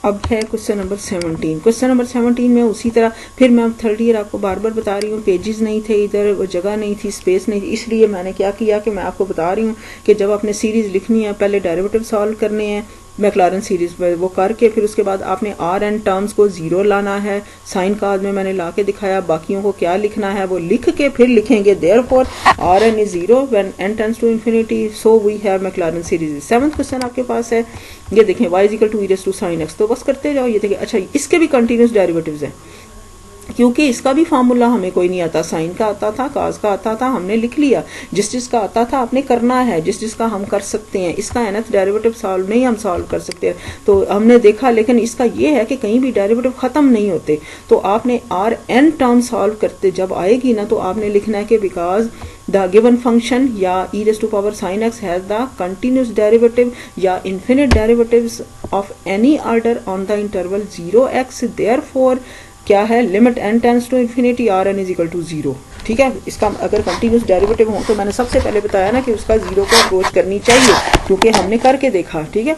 अब है question number 17। Question number 17 में उसी तरह फिर मैं अब थर्ड ईयर आपको बार बार बता रही हूँ, पेजेस नहीं थे इधर, वो जगह नहीं थी, स्पेस नहीं थी, इसलिए मैंने क्या किया कि मैं आपको बता रही हूँ कि जब आपने सीरीज लिखनी है पहले डेरिवेटिव सॉल्व करने हैं मैक्लॉरेन सीरीज में, वो करके फिर उसके बाद आपने आर एन टर्म्स को जीरो लाना है। साइन कार्ड में मैंने ला के दिखाया, बाकियों को क्या लिखना है वो लिख के फिर लिखेंगे therefore R N is zero when N tends to infinity, so we have Maclaurin series. 7th question आपके पास है, ये देखें y equal to E raise to sine X, तो बस करते जाओ। ये देखिए, अच्छा इसके भी कंटिन्यूस डेरिवेटिव्स हैं क्योंकि इसका भी फार्मूला हमें कोई नहीं आता, साइन का आता था, काज का आता था, हमने लिख लिया। जिस जिसका आता था आपने करना है, जिस जिसका हम कर सकते हैं। इसका nth डेरिवेटिव सॉल्व नहीं हम सॉल्व कर सकते तो हमने देखा, लेकिन इसका ये है कि कहीं भी डेरिवेटिव खत्म नहीं होते, तो आपने आर एन टर्म सॉल्व करते जब आएगी ना तो आपने लिखना है कि बिकॉज द गिवन फंक्शन या E raise to power sine X has the continuous derivative या infinite derivatives of any order on the interval 0x, therefore क्या है, limit n tends to infinity R N is equal to zero. ठीक है, इसका अगर continuous derivative हो तो मैंने सबसे पहले बताया ना कि उसका जीरो को अप्रोच करनी चाहिए क्योंकि हमने करके देखा। ठीक है,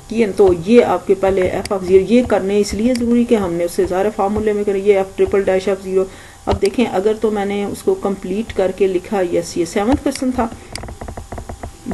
कि तो ये आपके पहले एफ ऑफ जीरो ये करने इसलिए ज़रूरी कि हमने उससे ज़्यादा फार्मूले में करें, ये F triple dash of zero. अब देखें अगर तो मैंने उसको कंप्लीट करके लिखा, यस ये 7th क्वेश्चन था,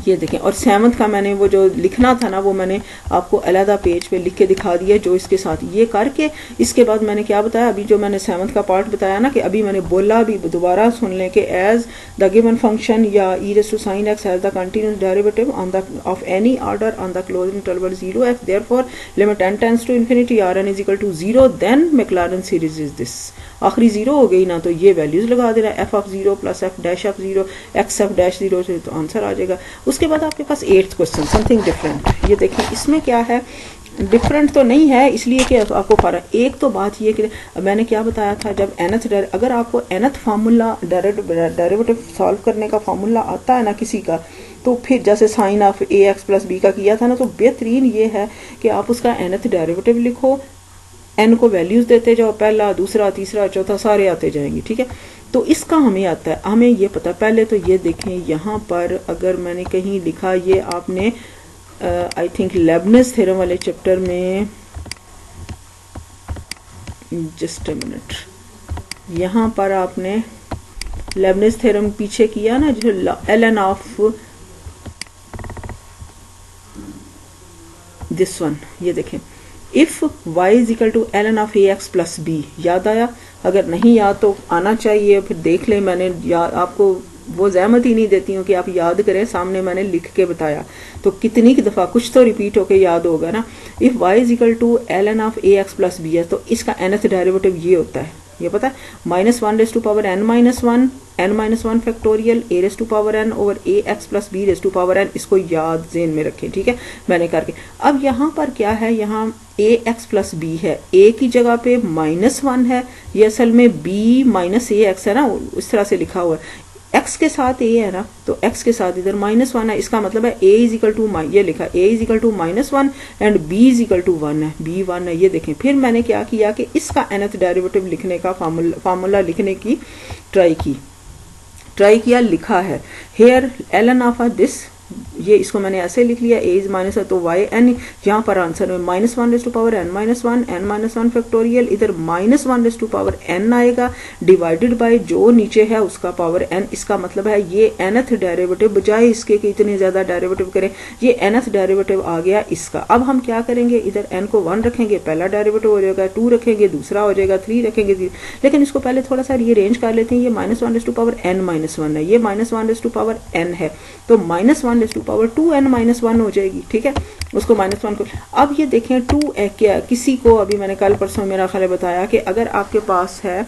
ये देखें, और 7th का मैंने वो जो लिखना था ना वो मैंने आपको अलहदा पेज पे लिख के दिखा दिया जो इसके साथ ये करके। इसके बाद मैंने क्या बताया, अभी जो मैंने 7th का पार्ट बताया ना कि अभी मैंने बोला, अभी दोबारा सुन लें कि एज द गिवन फंक्शन या E raise to sine X has the continuous derivative on the of any order on the closed interval 0x, therefore limit n tends to infinity R N is equal to zero, then Maclaurin series is this. आखिरी zero हो गई ना तो ये values लगा देना, F of zero plus F dash of zero X F dash zero से तो आंसर आ जाएगा। उसके बाद आपके पास 8th क्वेश्चन, समथिंग डिफरेंट। ये देखें इसमें क्या है, डिफरेंट तो नहीं है इसलिए कि आपको फर्क। एक तो बात ये कि मैंने क्या बताया था, जब nth अगर आपको nth फार्मूला डेरिवेटिव सॉल्व करने का फार्मूला आता है ना किसी का, तो फिर जैसे sine of A X plus B का किया था ना, तो बेहतरीन ये है कि आप उसका nth डेरिवेटिव लिखो, n को वैल्यूज देते जाओ, पहला दूसरा तीसरा चौथा सारे आते जाएंगे। ठीक है, तो इसका हमें आता है, हमें ये पता। पहले तो ये देखें यहाँ पर अगर मैंने कहीं लिखा, ये आपने आई थिंक लेबनिज थ्योरम वाले चैप्टर में, जस्ट अ मिनट, यहाँ पर आपने लेबनिज थ्योरम पीछे किया ना, जो ln ऑफ दिस वन, ये देखें if y is equal to ln of ax plus b, याद आया? अगर नहीं याद तो आना चाहिए, फिर देख लें। मैंने आपको वो जहमत ही नहीं देती हूँ कि आप याद करें, सामने मैंने लिख के बताया तो कितनी की दफ़ा कुछ तो रिपीट होके याद होगा ना। If y is equal to ln of ax plus b है तो इसका nth डेरिवेटिव ये होता है, ये पता है, -1 raise to power n minus one factorial a raise to power n over ax plus b raise to power n। इसको याद ज़हन में रखें, ठीक है, मैंने करके। अब यहाँ पर क्या है, यहाँ ax प्लस b है, a की जगह पे -1 है, ये असल में b माइनस ax है ना, इस तरह से लिखा हुआ है। x के साथ a है ना, तो x के साथ इधर -1 है, इसका मतलब है a इज इक्वल टू, ये लिखा a is equal to -1 and b is equal to 1 है, b 1 है। ये देखें, फिर मैंने क्या किया कि इसका nth डेरिवेटिव लिखने का फार्मूला लिखने की ट्राई किया, लिखा है हेयर ln ऑफ दिस, ये इसको मैंने ऐसे लिख लिया, a इज माइनस है तो y n, यहाँ पर आंसर में -1 raise to power n-1 factorial, इधर -1 रेज़ टू पावर n आएगा डिवाइडेड बाय जो नीचे है उसका पावर n। इसका मतलब है ये nth डेरिवेटिव, बजाय इसके कि इतने ज्यादा डेरिवेटिव करें, ये nth डेरिवेटिव आ गया इसका। अब हम क्या करेंगे, इधर n को 1 रखेंगे, पहला डेरिवेटिव हो जाएगा, 2 रखेंगे दूसरा हो जाएगा, 3 रखेंगे, लेकिन इसको पहले थोड़ा सा रीअरेंज कर लेते हैं। ये -1 रेज़ टू पावर n-1 है, ये -1 रेज़ टू पावर n है, तो -1 रेज़ टू पावर 2n-1 हो जाएगी, ठीक है, उसको -1 को। अब ये देखें 2 क्या, किसी को अभी मैंने कल परसों मेरा ख्याल बताया कि अगर आपके पास है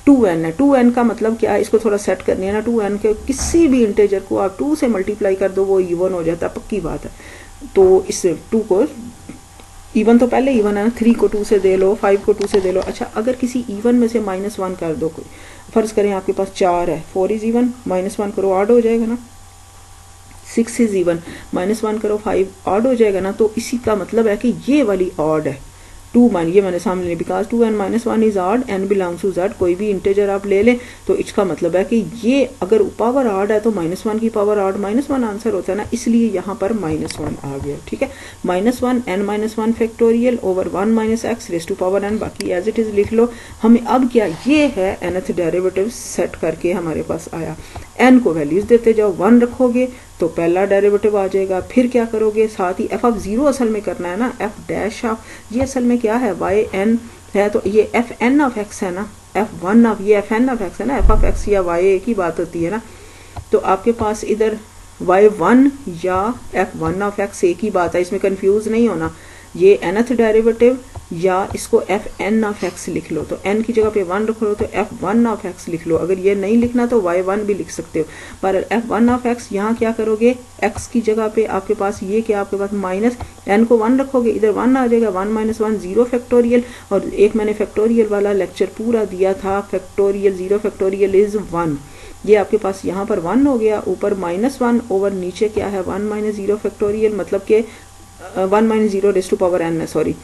2n है, 2n का मतलब क्या है, इसको थोड़ा सेट करनी है ना, 2n के किसी भी इंटेजर को आप 2 से मल्टीप्लाई कर दो वो इवन हो जाता है, पक्की बात है। तो इस 2 को इवन, तो पहले इवन है ना, 3 को 2 से दे लो, 5 को 2 से दे लो। अच्छा, अगर किसी इवन में से -1 कर दो, कोई फर्ज करें आपके पास 4 है, 4 इज इवन, -1 करो ऑड हो जाएगा ना, 6 इज इवन, -1 करो 5 ऑड हो जाएगा ना, तो इसी का मतलब है कि ये वाली ऑड है, 2 मान ये मैंने सामने लिया because 2n minus 1 is odd, n belongs to z, कोई भी इंटेजर आप ले लें तो इसका मतलब है कि ये अगर पावर ऑड है तो -1 की पावर ऑड -1 आंसर होता है ना, इसलिए यहाँ पर -1 आ गया। ठीक है, -1 n-1 factorial over 1 minus X raise to power n, बाकी एज इट इज लिख लो। हमें अब क्या ये है nth डेरिवेटिव सेट करके हमारे पास आया, n को वैल्यूज देते जाओ, 1 रखोगे तो पहला डेरिवेटिव आ जाएगा, फिर क्या करोगे साथ ही f ऑफ 0 असल में करना है ना, f डैश ऑफ, ये असल में क्या है yn है तो ये fn ऑफ x है ना, f1 ऑफ ये fn ऑफ x है ना, f ऑफ x या y एक ही बात होती है ना, तो आपके पास इधर y1 या f1 ऑफ x एक ही बात है, इसमें कंफ्यूज नहीं होना, ये nth डेरिवेटिव या इसको fn ऑफ x लिख लो, तो n की जगह पे 1 रख लो तो f1 ऑफ x लिख लो, अगर ये नहीं लिखना तो y1 भी लिख सकते हो, पर f1 ऑफ x यहाँ क्या करोगे, x की जगह पे आपके पास ये क्या, आपके पास माइनस n को 1 रखोगे, इधर 1 आ जाएगा, 1 माइनस 1 0 फैक्टोरियल, और एक मैंने फैक्टोरियल वाला लेक्चर पूरा दिया था, फैक्टोरियल 0 फैक्टोरियल इज 1, ये आपके पास यहाँ पर 1 हो गया, ऊपर -1 ओवर नीचे क्या है 1 माइनस 0 फैक्टोरियल, मतलब के 1 minus 0 raise to power n है, सॉरी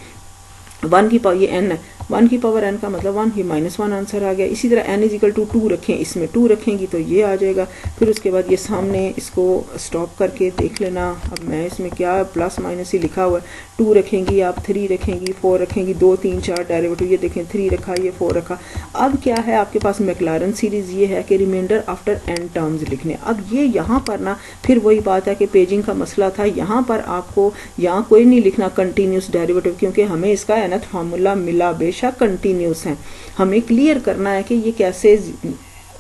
1 की पावर, ये n है, 1 की पावर n का मतलब 1, ये -1 आंसर आ गया। इसी तरह n इज इक्वल टू 2 रखें, इसमें 2 रखेंगी तो ये आ जाएगा, फिर उसके बाद ये सामने इसको स्टॉप करके देख लेना, अब मैं इसमें क्या प्लस माइनस ही लिखा हुआ है, 2 रखेंगी आप, 3 रखेंगी, 4 रखेंगी, 2 3 4 डेरिवेटिव, ये देखें 3 रखा, ये 4 रखा। अब क्या है आपके पास मैक्लारन सीरीज ये है कि रिमाइंडर आफ्टर n टर्म्स लिखने, अब ये यहाँ पर ना फिर वही बात है कि पेजिंग का मसला था, यहाँ पर आपको यहाँ कोई नहीं लिखना कंटिन्यूस डेरिवेटिव, क्योंकि हमें इसका nth फार्मूला मिला, बेशक कंटिन्यूस है, हमें क्लियर करना है कि ये कैसे,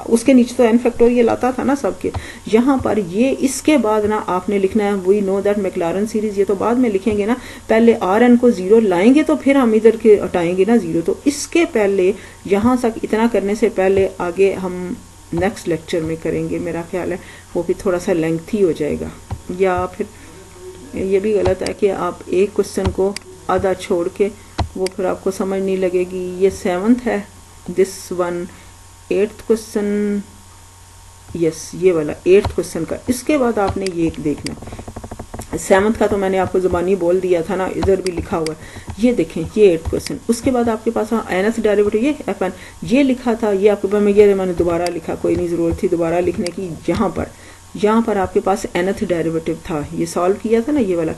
उसके नीचे तो n फैक्टोरियल आता था ना सबके, यहाँ पर ये इसके बाद ना आपने लिखना है we know that Maclaurin series, ये तो बाद में लिखेंगे ना, पहले Rn को 0 लाएंगे तो फिर हम इधर के हटाएंगे ना 0, तो इसके पहले यहाँ तक इतना करने से पहले आगे हम नेक्स्ट लेक्चर में करेंगे, मेरा ख्याल है वो भी थोड़ा सा लेंथी हो जाएगा, या फिर ये भी गलत है कि आप एक क्वेश्चन को आधा छोड़ के वो फिर आपको समझ नहीं लगेगी। ये 7th है, this one 8th question, yes ये वाला 8th क्वेश्चन का, इसके बाद आपने ये देखना, 7th का तो मैंने आपको ज़बानी बोल दिया था ना, इधर भी लिखा हुआ है, ये देखें ये 8th क्वेश्चन, उसके बाद आपके पास nth डेरिवेटिव ये fn, ये लिखा था, ये आपके पास में ये मैंने दोबारा लिखा, कोई नहीं ज़रूरत थी दोबारा लिखने की, यहाँ पर आपके पास nth डेरिवेटिव था, ये सॉल्व किया था ना ये वाला,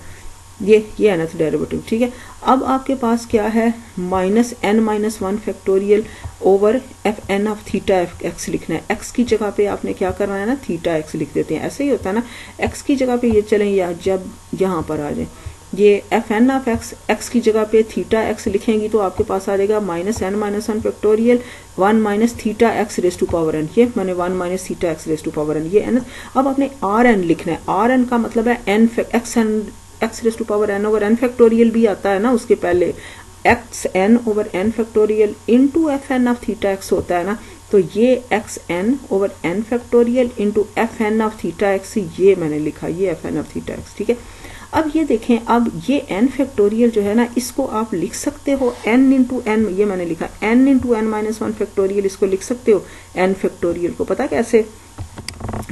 ये nth डेरिवेटिव। ठीक है, अब आपके पास क्या है -n-1 factorial over fn of theta x लिखना है, x की जगह पे आपने क्या करना है ना, थीटा x लिख देते हैं, ऐसे ही होता है ना, x की जगह पे ये चलें, या जब यहाँ पर आ जाए ये fn ऑफ x की जगह पे थीटा x लिखेंगी तो आपके पास आ जाएगा -n-1 factorial 1 minus theta x raise to power n, ये मैंने 1 minus theta x raise to power n, ये n। अब आपने Rn लिखना है, Rn का मतलब है x raise to power n over n factorial भी आता है ना, उसके पहले xn over n factorial into fn of theta x होता है ना, तो ये xn over n factorial into fn of theta x, ये मैंने लिखा, ये fn ऑफ थीटा x। ठीक है, अब ये देखें, अब ये n फैक्टोरियल जो है ना, इसको आप लिख सकते हो n इंटू n, ये मैंने लिखा n इंटू n-1 फैक्टोरियल, इसको लिख सकते हो n फैक्टोरियल को, पता कैसे,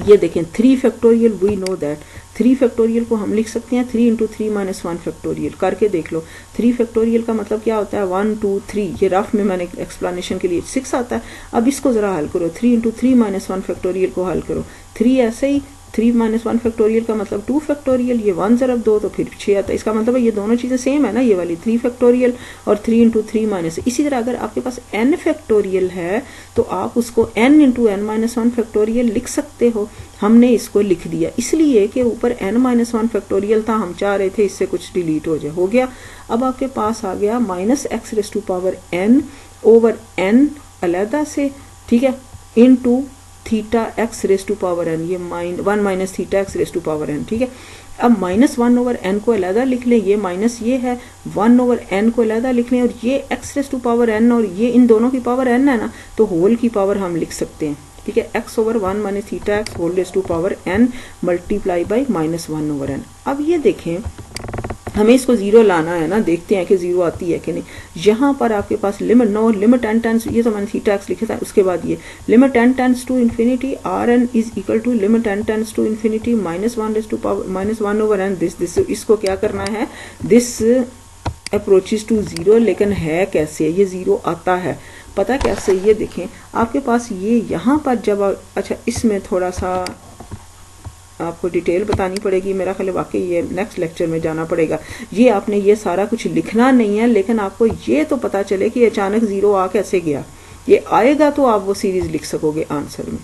ये देखें 3 factorial, we know that 3 factorial को हम लिख सकते हैं 3 इंटू 3 माइनस 1 फैक्टोरियल, करके देख लो। 3 फैक्टोरियल का मतलब क्या होता है 1 2 3, ये रफ में मैंने एक्सप्लेनेशन के लिए 6 आता है। अब इसको जरा हल करो, 3 इंटू 3 माइनस 1 फैक्टोरियल को हल करो, 3 ऐसे ही 3 माइनस 1 फैक्टोरियल का मतलब 2 फैक्टोरियल, ये 1 ज़रब 2 तो फिर 6 आता है, इसका मतलब है ये दोनों चीज़ें सेम है ना, ये वाली 3 फैक्टोरियल और 3 इंटू 3 माइनस। इसी तरह अगर आपके पास n फैक्टोरियल है तो आप उसको n इंटू n-1 फैक्टोरियल लिख सकते हो, हमने इसको लिख दिया इसलिए कि ऊपर n-1 फैक्टोरियल था, हम चाह रहे थे इससे कुछ डिलीट हो जाए, हो गया। अब आपके पास आ गया minus x raise to power n over n अलहदा से, ठीक है, into theta x raise to power n, ये 1 minus theta x raise to power n। ठीक है, अब -1 ओवर n को अलहदा लिख लें, ये माइनस ये है, 1 ओवर n को अलहदा लिख लें, और ये x raise to power n और ये इन दोनों की पावर n है ना, तो होल की पावर हम लिख सकते हैं। ठीक है, x over 1 minus theta x whole raise to power n multiply by -1 over n। अब ये देखें, हमें इसको 0 लाना है ना, देखते हैं कि 0 आती है कि नहीं। यहाँ पर आपके पास लिमिट लिमिट n टेंस, ये तो मैंने थीटा x लिखा था, उसके बाद ये limit n tends to infinity Rn is equal to limit n tends to infinity -1 raise to power -1 over n, this इसको क्या करना है, दिस अप्रोचेस टू ज़ीरो, लेकिन है कैसे, ये ज़ीरो आता है पता कैसे, ये देखें आपके पास ये यहाँ पर जब अच्छा इसमें थोड़ा सा आपको डिटेल बतानी पड़ेगी, मेरा ख्याल वाकई ये नेक्स्ट लेक्चर में जाना पड़ेगा। ये आपने ये सारा कुछ लिखना नहीं है, लेकिन आपको ये तो पता चले कि अचानक ज़ीरो आ कैसे गया, ये आएगा तो आप वो सीरीज़ लिख सकोगे आंसर में।